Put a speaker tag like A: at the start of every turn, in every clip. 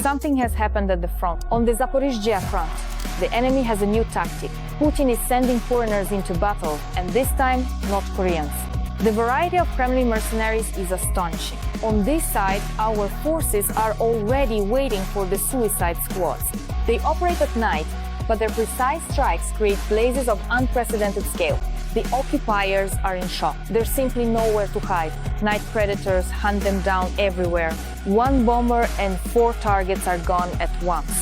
A: something has happened at the front. On the Zaporizhzhia front, the enemy has a new tactic. Putin is sending foreigners into battle, and this time, not Koreans. The variety of Kremlin mercenaries is astonishing. On this side, our forces are already waiting for the suicide squads. They operate at night, but their precise strikes create blazes of unprecedented scale. The occupiers are in shock. There's simply nowhere to hide. Night predators hunt them down everywhere. One bomber and 4 targets are gone at once.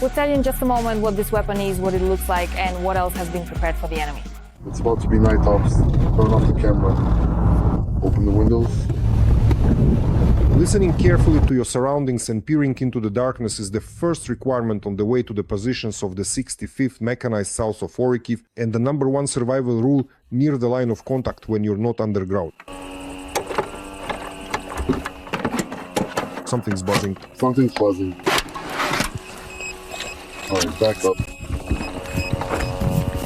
A: We'll tell you in just a moment what this weapon is, what it looks like, and what else has been prepared for the enemy.
B: It's about to be night ops. Turn off the camera. Open the windows.
C: Listening carefully to your surroundings and peering into the darkness is the first requirement on the way to the positions of the 65th Mechanized south of Orikhiv, and the #1 survival rule near the line of contact when you're not underground. Something's buzzing.
B: Something's buzzing. Alright, back up.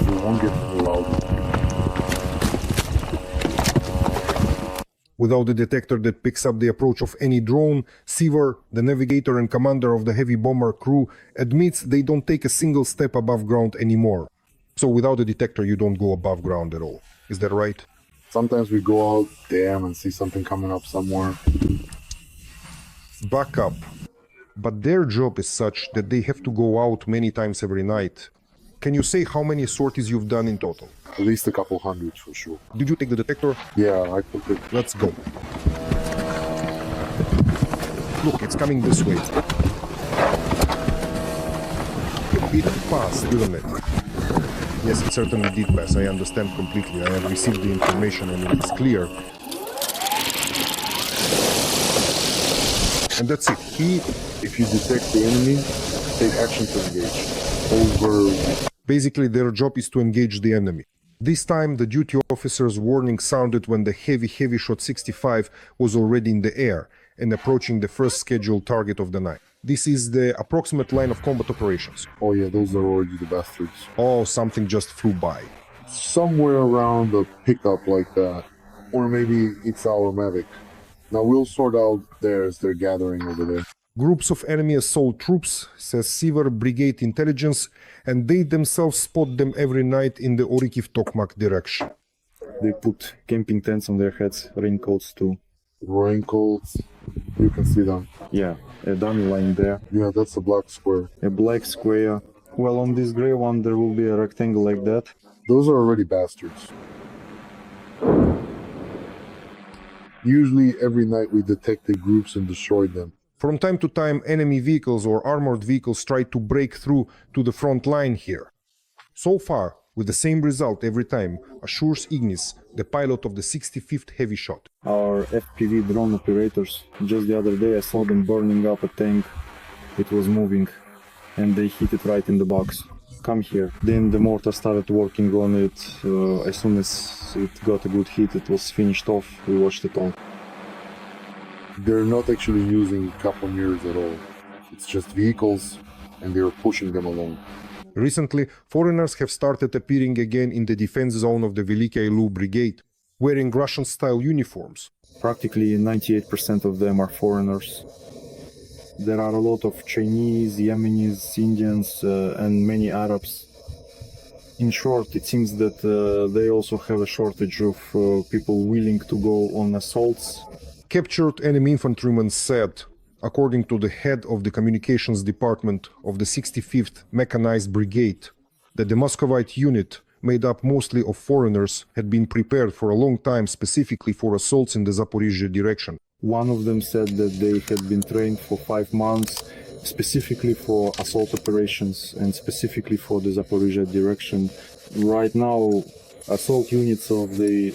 B: We won't get too loud.
C: Without the detector that picks up the approach of any drone, Seaver, the navigator and commander of the heavy bomber crew, admits they don't take a single step above ground anymore. So without a detector you don't go above ground at all. Is that right?
B: Sometimes we go out, damn, and see something coming up somewhere.
C: Back up. But their job is such that they have to go out many times every night. Can you say how many sorties you've done in total?
B: At least a couple hundred for sure.
C: Did you take the detector?
B: Yeah, I took it.
C: Let's go. Look, it's coming this way. It passed, didn't it? Yes, it certainly did pass. I understand completely. I have received the information and it's clear. And that's it.
B: If you detect the enemy, take action to engage. Over.
C: Basically, their job is to engage the enemy. This time, the duty officer's warning sounded when the heavy shot 65 was already in the air and approaching the first scheduled target of the night. This is the approximate line of combat operations.
B: Oh yeah, those are already the bastards.
C: Oh, something just flew by.
B: Somewhere around a pickup like that. Or maybe it's our Mavic. Now we'll sort out theirs, they're gathering over there.
C: Groups of enemy assault troops, says Seaver Brigade Intelligence, and they themselves spot them every night in the Orikhiv-Tokmak direction.
D: They put camping tents on their heads, raincoats too.
B: Raincoats, you can see them.
D: Yeah, a dummy line there.
B: Yeah, that's a black square.
D: A black square. Well, on this gray one there will be a rectangle like that.
B: Those are already bastards. Usually every night we detected groups and destroyed them.
C: From time to time, enemy vehicles or armored vehicles try to break through to the front line here. So far, with the same result every time, assures Ignis, the pilot of the 65th Heavy Shot.
D: Our FPV drone operators, just the other day I saw them burning up a tank. It was moving and they hit it right in the box. Come here. Then the mortar started working on it. As soon as it got a good hit, it was finished off. We watched it all.
B: They're not actually using camouflage at all. It's just vehicles and they're pushing them along.
C: Recently, foreigners have started appearing again in the defense zone of the Veliki Ilu Brigade, wearing Russian-style uniforms.
D: Practically 98% of them are foreigners. There are a lot of Chinese, Yemenis, Indians, and many Arabs. In short, it seems that they also have a shortage of people willing to go on assaults.
C: Captured enemy infantrymen said, according to the head of the communications department of the 65th Mechanized Brigade, that the Muscovite unit, made up mostly of foreigners, had been prepared for a long time specifically for assaults in the Zaporizhzhia direction.
D: One of them said that they had been trained for 5 months specifically for assault operations and specifically for the Zaporizhzhia direction. Right now, assault units of the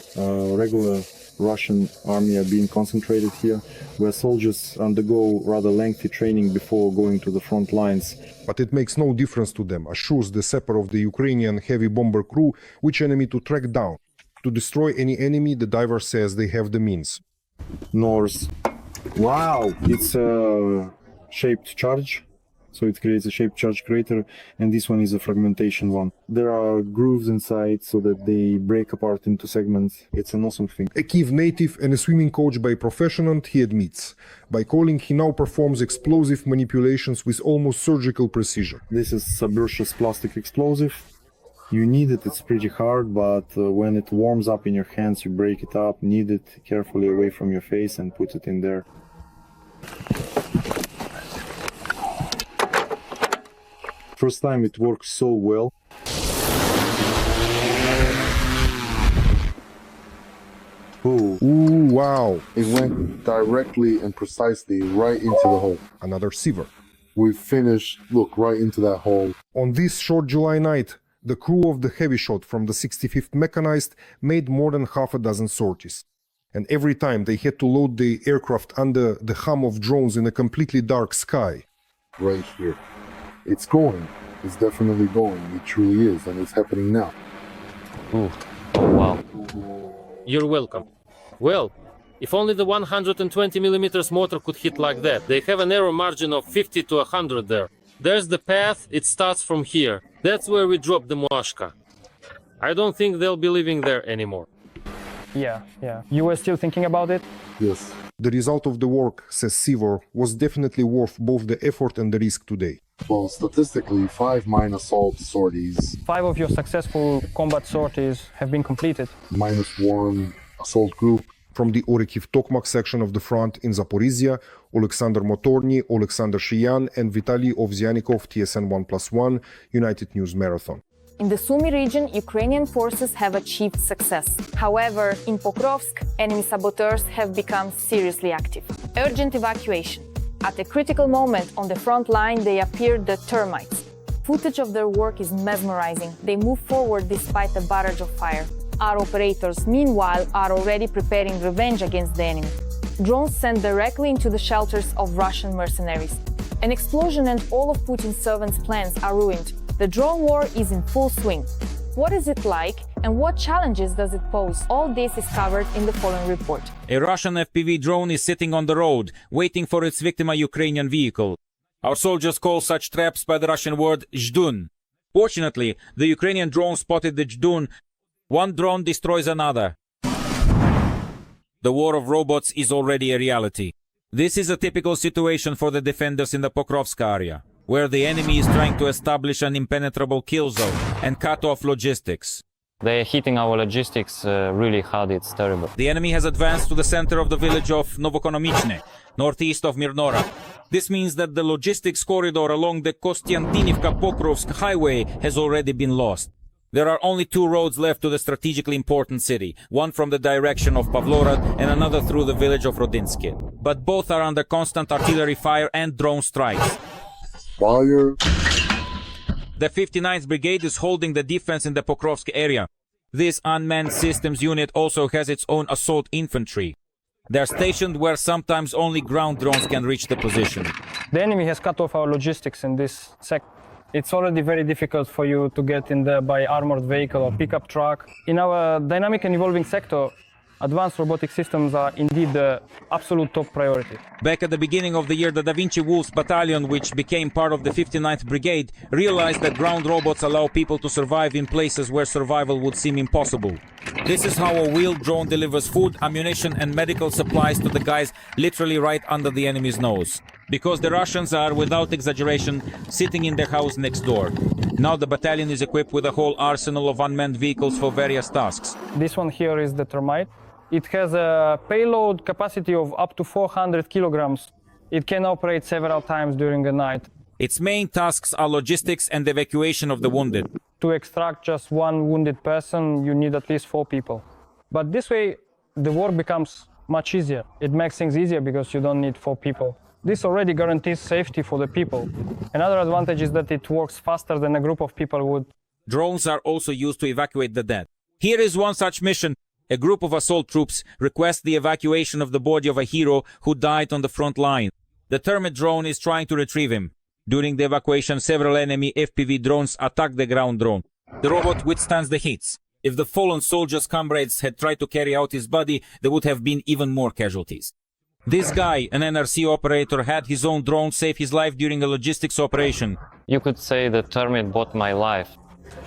D: regular Russian army are being concentrated here, where soldiers undergo rather lengthy training before going to the front lines.
C: But it makes no difference to them, assures the sapper of the Ukrainian heavy bomber crew, which enemy to track down. To destroy any enemy, the diver says they have the means.
D: North. Wow! It's a shaped charge, So it creates a shaped charge crater, and this one is a fragmentation one. There are grooves inside so that they break apart into segments. It's an awesome thing.
C: A Kiev native and a swimming coach by profession, he admits. By calling, he now performs explosive manipulations with almost surgical precision.
D: This is Zaporizhzhia's plastic explosive. You knead it, it's pretty hard, but when it warms up in your hands, you break it up, knead it carefully away from your face and put it in there. First time it works so well.
C: Ooh, wow.
B: It went directly and precisely right into the hole.
C: Another Seaver.
B: We finished, look, right into that hole.
C: On this short July night, the crew of the heavy shot from the 65th Mechanized made more than half a dozen sorties. And every time they had to load the aircraft under the hum of drones in a completely dark sky.
B: Right here. It's going. It's definitely going. It truly is, and it's happening now.
E: Ooh. Oh, wow. You're welcome. Well, if only the 120mm motor could hit like that. They have an error margin of 50 to 100 there. There's the path, it starts from here. That's where we drop the Moashka. I don't think they'll be living there anymore.
F: Yeah. You were still thinking about it?
B: Yes.
C: The result of the work, says Seaver, was definitely worth both the effort and the risk today.
B: Well, statistically, 5 mine assault sorties,
F: 5 of your successful combat sorties have been completed.
B: -1 assault group.
C: From the Orekhiv-Tokmak section of the front in Zaporizhzhia, Alexander Motorny, Alexander Shiyan, and Vitaly Ovsyanikov, TSN 1+1, United News Marathon.
A: In the Sumy region, Ukrainian forces have achieved success. However, in Pokrovsk, enemy saboteurs have become seriously active. Urgent evacuation. At a critical moment on the front line, they appeared the termites. Footage of their work is mesmerizing. They move forward despite a barrage of fire. Our operators, meanwhile, are already preparing revenge against the enemy. Drones sent directly into the shelters of Russian mercenaries. An explosion and all of Putin's servants' plans are ruined. The drone war is in full swing. What is it like, and what challenges does it pose? All this is covered in the following report.
G: A Russian FPV drone is sitting on the road, waiting for its victim, a Ukrainian vehicle. Our soldiers call such traps by the Russian word "zhdun." Fortunately, the Ukrainian drone spotted the "zhdun." One drone destroys another. The war of robots is already a reality. This is a typical situation for the defenders in the Pokrovsk area, where the enemy is trying to establish an impenetrable kill zone and cut off logistics.
E: They're hitting our logistics really hard, it's terrible.
G: The enemy has advanced to the center of the village of Novokonomichne, northeast of Mirnora. This means that the logistics corridor along the Kostiantinivka-Pokrovsk highway has already been lost. There are only 2 roads left to the strategically important city, one from the direction of Pavlorad and another through the village of Rodinsky. But both are under constant artillery fire and drone strikes.
B: Fire.
G: The 59th Brigade is holding the defense in the Pokrovsk area. This unmanned systems unit also has its own assault infantry. They're stationed where sometimes only ground drones can reach the position.
F: The enemy has cut off our logistics in this sector. It's already very difficult for you to get in there by armored vehicle or pickup truck. In our dynamic and evolving sector, advanced robotic systems are indeed the absolute top priority.
G: Back at the beginning of the year, the Da Vinci Wolves battalion, which became part of the 59th Brigade, realized that ground robots allow people to survive in places where survival would seem impossible. This is how a wheeled drone delivers food, ammunition and medical supplies to the guys literally right under the enemy's nose. Because the Russians are, without exaggeration, sitting in their house next door. Now the battalion is equipped with a whole arsenal of unmanned vehicles for various tasks.
F: This one here is the termite. It has a payload capacity of up to 400 kilograms. It can operate several times during the night.
G: Its main tasks are logistics and evacuation of the wounded.
F: To extract just one wounded person, you need at least 4 people. But this way, the work becomes much easier. It makes things easier because you don't need 4 people. This already guarantees safety for the people. Another advantage is that it works faster than a group of people would.
G: Drones are also used to evacuate the dead. Here is one such mission. A group of assault troops request the evacuation of the body of a hero who died on the front line. The termite drone is trying to retrieve him. During the evacuation, several enemy FPV drones attack the ground drone. The robot withstands the hits. If the fallen soldier's comrades had tried to carry out his body, there would have been even more casualties. This guy, an NRC operator, had his own drone save his life during a logistics operation.
H: You could say the termite bought my life.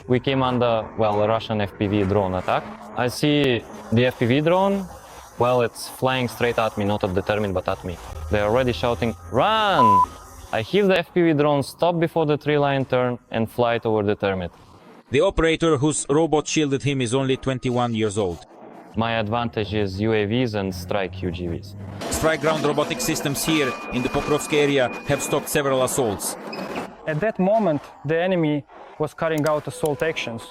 H: We came under, well, a Russian FPV drone attack. I see the FPV drone, well, it's flying straight at me, not at the termite, but at me. They're already shouting, "Run!" I hear the FPV drone stop before the tree line turn and fly toward the termite.
G: The operator whose robot shielded him is only 21 years old.
H: My advantage is UAVs and strike UGVs.
G: Strike ground robotic systems here in the Pokrovsk area have stopped several assaults.
F: At that moment, the enemy was carrying out assault actions,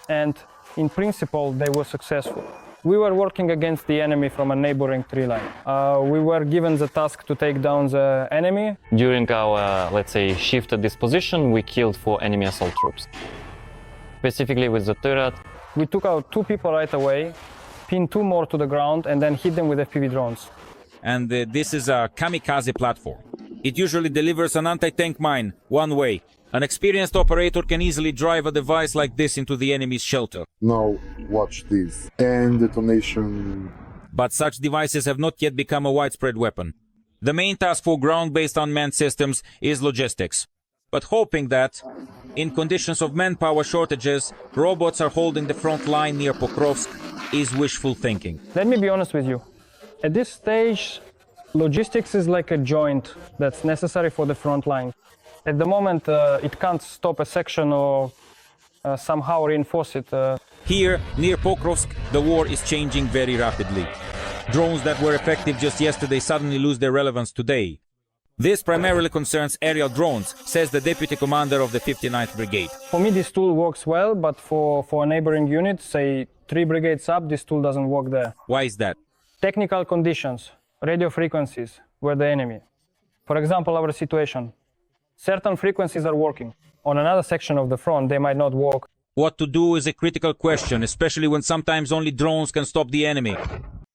F: and in principle, they were successful. We were working against the enemy from a neighboring tree line. We were given the task to take down the enemy.
H: During our, let's say, shift at this position, we killed 4 enemy assault troops. Specifically with the turret.
F: We took out 2 people right away, pinned 2 more to the ground, and then hit them with FPV drones.
G: And this is a kamikaze platform. It usually delivers an anti-tank mine one way. An experienced operator can easily drive a device like this into the enemy's shelter.
B: Now watch this. And detonation.
G: But such devices have not yet become a widespread weapon. The main task for ground-based unmanned systems is logistics. But hoping that, in conditions of manpower shortages, robots are holding the front line near Pokrovsk is wishful thinking.
F: Let me be honest with you. At this stage, logistics is like a joint that's necessary for the front line. At the moment, it can't stop a section or somehow reinforce it.
G: Here, near Pokrovsk, the war is changing very rapidly. Drones that were effective just yesterday suddenly lose their relevance today. This primarily concerns aerial drones, says the deputy commander of the 59th Brigade.
F: For me, this tool works well, but for a neighboring unit, say 3 brigades up, this tool doesn't work there.
G: Why is that?
F: Technical conditions, radio frequencies were the enemy. For example, our situation. Certain frequencies are working. On another section of the front, they might not work.
G: What to do is a critical question, especially when sometimes only drones can stop the enemy.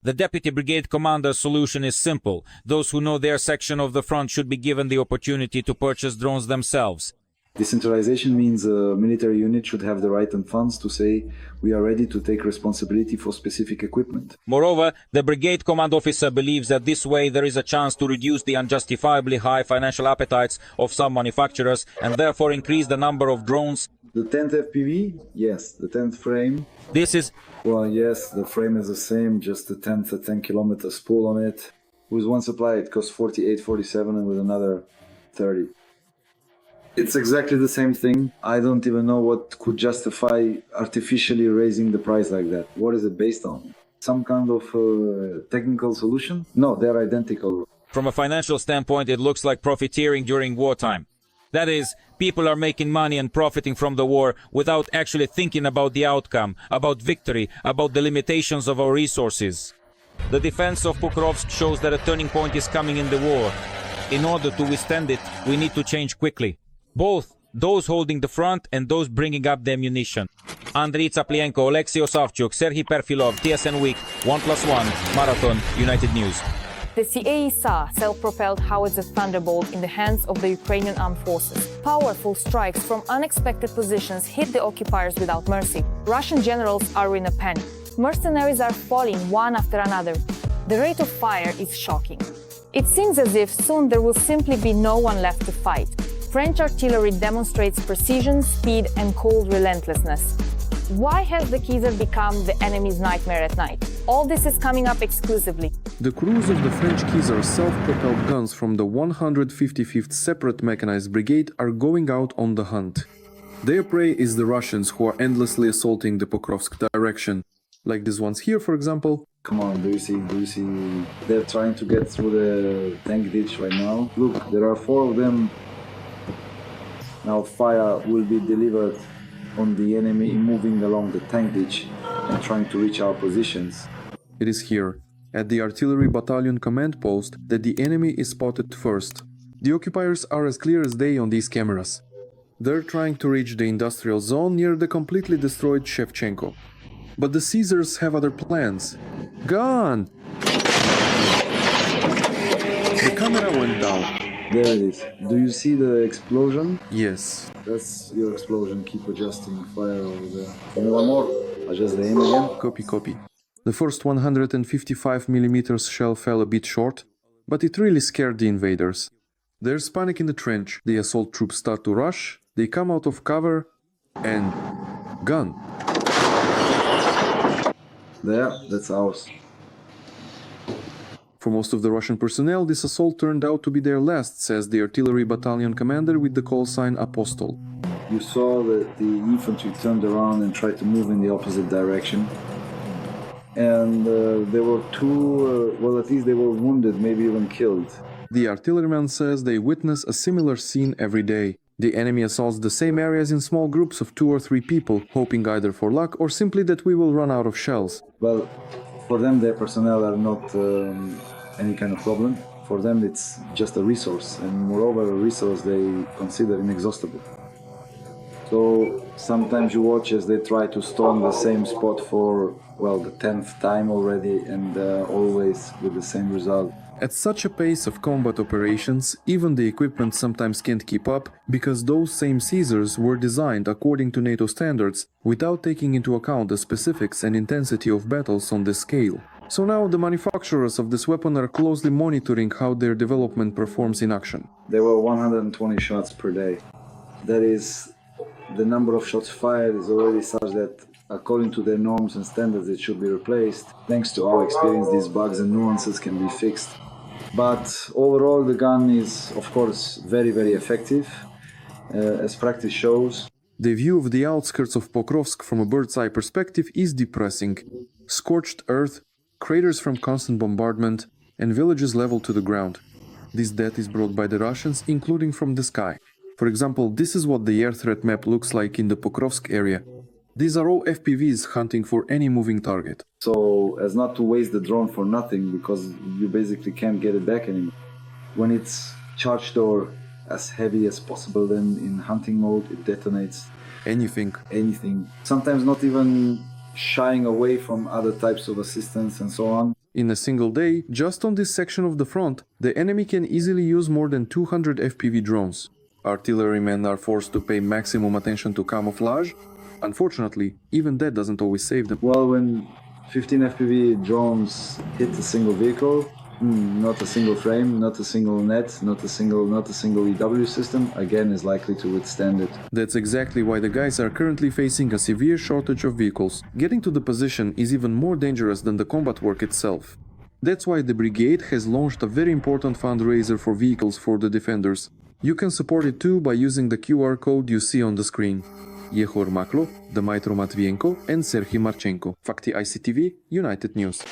G: The deputy brigade commander's solution is simple. Those who know their section of the front should be given the opportunity to purchase drones themselves.
I: Decentralization means a military unit should have the right and funds to say we are ready to take responsibility for specific equipment.
G: Moreover, the brigade command officer believes that this way there is a chance to reduce the unjustifiably high financial appetites of some manufacturers and therefore increase the number of drones.
I: The 10th FPV? Yes. The 10th frame?
G: This is...
I: Well, yes, the frame is the same, just the 10th, a 10-kilometer spool on it. With one supply it costs 48-47 and with another 30. It's exactly the same thing. I don't even know what could justify artificially raising the price like that. What is it based on? Some kind of technical solution? No, they're identical.
G: From a financial standpoint, it looks like profiteering during wartime. That is, people are making money and profiting from the war without actually thinking about the outcome, about victory, about the limitations of our resources. The defense of Pokrovsk shows that a turning point is coming in the war. In order to withstand it, we need to change quickly. Both those holding the front and those bringing up the ammunition. Andriy Tsaplienko, Alexei Osavchuk, Serhiy Perfilov, TSN Week, 1+1, Marathon, United News.
A: The CAE saw self-propelled howitzer Thunderbolt in the hands of the Ukrainian armed forces. Powerful strikes from unexpected positions hit the occupiers without mercy. Russian generals are in a panic. Mercenaries are falling one after another. The rate of fire is shocking. It seems as if soon there will simply be no one left to fight. French artillery demonstrates precision, speed, and cold relentlessness. Why has the Kaiser become the enemy's nightmare at night? All this is coming up exclusively.
J: The crews of the French Kaiser self-propelled guns from the 155th Separate Mechanized Brigade are going out on the hunt. Their prey is the Russians, who are endlessly assaulting the Pokrovsk direction. Like these ones here, for example.
I: Come on, do you see? They're trying to get through the tank ditch right now. Look, there are 4 of them. Now fire will be delivered on the enemy moving along the tank ditch and trying to reach our positions.
J: It is here, at the artillery battalion command post, that the enemy is spotted first. The occupiers are as clear as day on these cameras. They're trying to reach the industrial zone near the completely destroyed Shevchenko. But the Caesars have other plans. Gone! The camera went down.
I: There it is. Do you see the explosion?
J: Yes.
I: That's your explosion. Keep adjusting fire over there. Give me one more. Adjust the aim again.
J: Copy. The first 155mm shell fell a bit short. but it really scared the invaders. There's panic in the trench, the assault troops start to rush, they come out of cover, and gun.
I: There, that's ours.
J: For most of the Russian personnel, this assault turned out to be their last, says the artillery battalion commander with the call sign Apostol.
I: You saw that the infantry turned around and tried to move in the opposite direction. And there were two, well, at least they were wounded, maybe even killed.
J: The artilleryman says they witness a similar scene every day. The enemy assaults the same areas in small groups of 2 or 3 people, hoping either for luck or simply that we will run out of shells.
I: Well, for them, their personnel are not any kind of problem. For them, it's just a resource, and moreover, a resource they consider inexhaustible. So sometimes you watch as they try to storm the same spot for, well, the 10th time already, and always with the same result.
J: At such a pace of combat operations, even the equipment sometimes can't keep up because those same Caesars were designed according to NATO standards without taking into account the specifics and intensity of battles on this scale. So now the manufacturers of this weapon are closely monitoring how their development performs in action.
I: There were 120 shots per day. That is, the number of shots fired is already such that according to their norms and standards it should be replaced. Thanks to our experience, these bugs and nuances can be fixed. But overall, the gun is, of course, very, very effective, as practice shows.
J: The view of the outskirts of Pokrovsk from a bird's eye perspective is depressing. Scorched earth, craters from constant bombardment, and villages leveled to the ground. This death is brought by the Russians, including from the sky. For example, this is what the air threat map looks like in the Pokrovsk area. These are all FPVs hunting for any moving target.
I: So as not to waste the drone for nothing, because you basically can't get it back anymore. When it's charged or as heavy as possible, then in hunting mode it detonates
J: Anything.
I: Sometimes not even shying away from other types of assistance and so on.
J: In a single day, just on this section of the front, the enemy can easily use more than 200 FPV drones. Artillerymen are forced to pay maximum attention to camouflage. Unfortunately, even that doesn't always save them.
I: Well, when 15 FPV drones hit a single vehicle, not a single frame, not a single net, not a single EW system, again is likely to withstand it.
J: That's exactly why the guys are currently facing a severe shortage of vehicles. Getting to the position is even more dangerous than the combat work itself. That's why the brigade has launched a very important fundraiser for vehicles for the defenders. You can support it too by using the QR code you see on the screen. Yehor Maklo, Dmytro Matvienko and Serhiy Marchenko. Fakti ICTV, United News.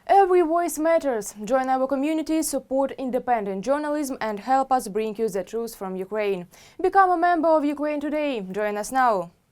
K: Every voice matters. Join our community, support independent journalism and help us bring you the truth from Ukraine. Become a member of Ukraine Today. Join us now.